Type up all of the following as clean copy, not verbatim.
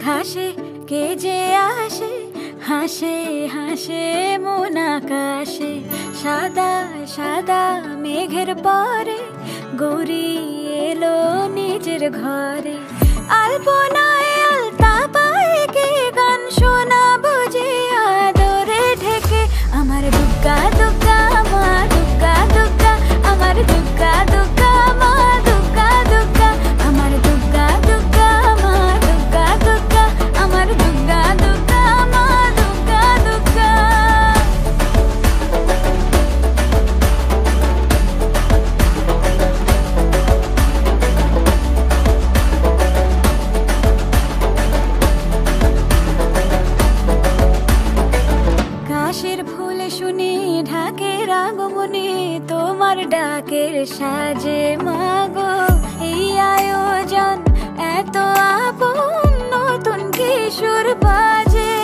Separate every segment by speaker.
Speaker 1: ঘাসে কে যে আসে, হাসে হাসে মন আকাশে। সাদা সাদা মেঘের পরে গৌরী এলো নিজের ঘরে। আলপনায় আলতা পায়ে কে গান শোনাবো যে আদরে ঢেকে। আমার দুগ্গা দুগ্গা মা দুগ্গা দুগ্গা, আমার দুগ্গা দুগ্গা মা দুগ্গা দুগ্গা, আমার দুগ্গা দুগ্গা মা দুগ্গা দুগ্গা, আমার দুগ্গা দুগ্গা মা দুগ্গা দুগ্গা। কাশের ফুল শুনি ঢাকের আগমনে, তোমার ডাকের সাজে মাগো এই আয়োজন এত আপন, নতুন কিশোর বাজে।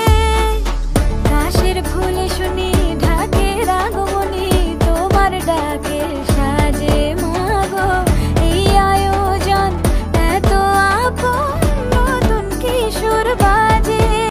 Speaker 1: কাশের ফুল শুনি